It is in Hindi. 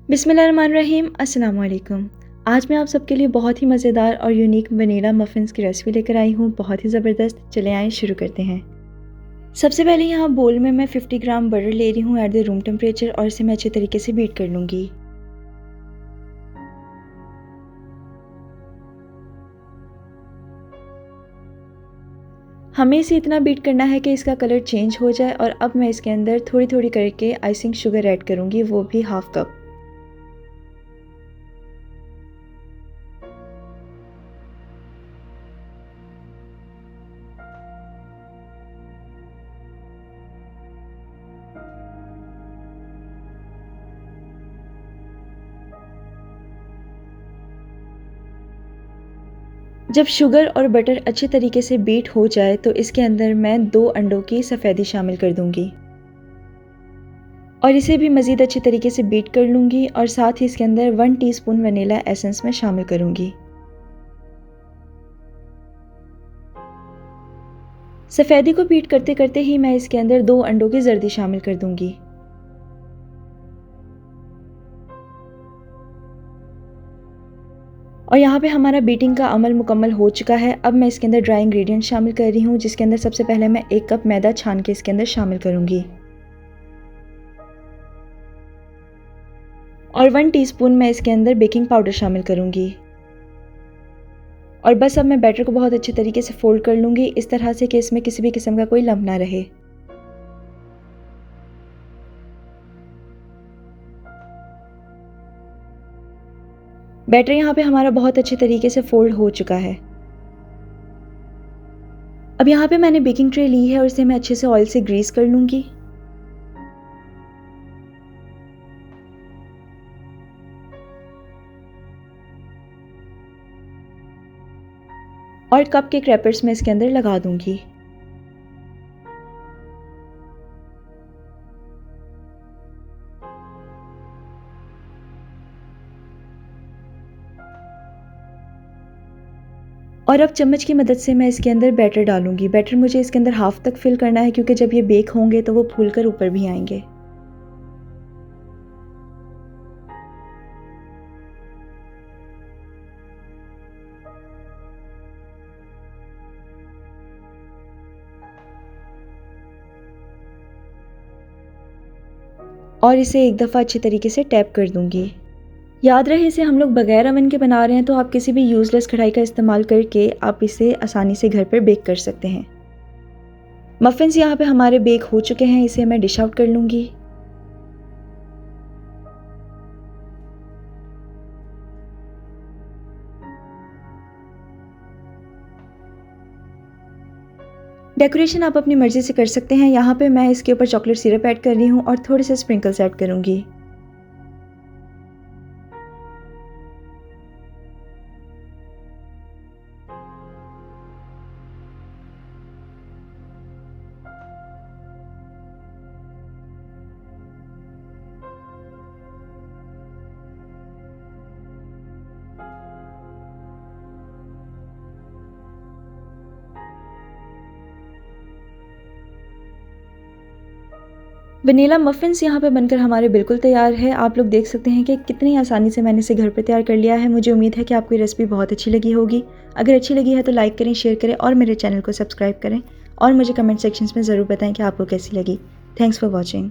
बिस्मिल्लाहिर्रहमानिर्रहीम। अस्सलाम वालेकुम। आज मैं आप सबके लिए बहुत ही मज़ेदार और यूनिक वनीला मफ़िन्स की रेसिपी लेकर आई हूँ, बहुत ही ज़बरदस्त। चले आएँ शुरू करते हैं। सबसे पहले यहाँ बोल में मैं 50 ग्राम बटर ले रही हूँ एट द रूम टेम्परेचर और इसे मैं अच्छे तरीके से बीट कर लूँगी। हमें इसे इतना बीट करना है कि इसका कलर चेंज हो जाए और अब मैं इसके अंदर थोड़ी थोड़ी करके आइसिंग शुगर ऐड करूँगी, वो भी हाफ़ कप। जब शुगर और बटर अच्छे तरीके से बीट हो जाए तो इसके अंदर मैं 2 अंडों की सफ़ेदी शामिल कर दूंगी और इसे भी मज़ीद अच्छे तरीके से बीट कर लूँगी और साथ ही इसके अंदर 1 टीस्पून वनीला एसेंस में शामिल करूँगी। सफ़ेदी को बीट करते करते ही मैं इसके अंदर 2 अंडों की जर्दी शामिल कर दूंगी। और यहाँ पे हमारा बीटिंग का अमल मुकम्मल हो चुका है। अब मैं इसके अंदर ड्राई इंग्रेडिएंट शामिल कर रही हूँ, जिसके अंदर सबसे पहले मैं 1 कप मैदा छान के इसके अंदर शामिल करूँगी और 1 टीस्पून मैं इसके अंदर बेकिंग पाउडर शामिल करूँगी। और बस अब मैं बैटर को बहुत अच्छे तरीके से फोल्ड कर लूँगी, इस तरह से कि इसमें किसी भी किस्म का कोई लम्प ना रहे। बैटर यहाँ पे हमारा बहुत अच्छे तरीके से फोल्ड हो चुका है। अब यहाँ पे मैंने बेकिंग ट्रे ली है और इसे मैं अच्छे से ऑयल से ग्रीस कर लूँगी। और कप के क्रैपर्स में इसके अंदर लगा दूँगी। और अब चम्मच की मदद से मैं इसके अंदर बैटर डालूंगी। बैटर मुझे इसके अंदर हाफ तक फिल करना है, क्योंकि जब ये बेक होंगे तो वो फूलकर ऊपर भी आएंगे। और इसे एक दफ़ा अच्छे तरीके से टैप कर दूंगी। याद रहे इसे हम लोग बगैर अवन के बना रहे हैं, तो आप किसी भी यूज़लेस कढ़ाई का इस्तेमाल करके आप इसे आसानी से घर पर बेक कर सकते हैं। मफ़िन्स यहाँ पे हमारे बेक हो चुके हैं, इसे मैं डिश आउट कर लूँगी। डेकोरेशन आप अपनी मर्ज़ी से कर सकते हैं। यहाँ पे मैं इसके ऊपर चॉकलेट सिरप ऐड कर रही हूँ और थोड़े से स्प्रिंकल्स ऐड करूँगी। वनीला मफ़िन्स यहाँ पे बनकर हमारे बिल्कुल तैयार है। आप लोग देख सकते हैं कि कितनी आसानी से मैंने इसे घर पे तैयार कर लिया है। मुझे उम्मीद है कि आपको ये रेसिपी बहुत अच्छी लगी होगी। अगर अच्छी लगी है तो लाइक करें, शेयर करें और मेरे चैनल को सब्सक्राइब करें और मुझे कमेंट सेक्शंस में ज़रूर बताएं कि आपको कैसी लगी। Thanks for watching.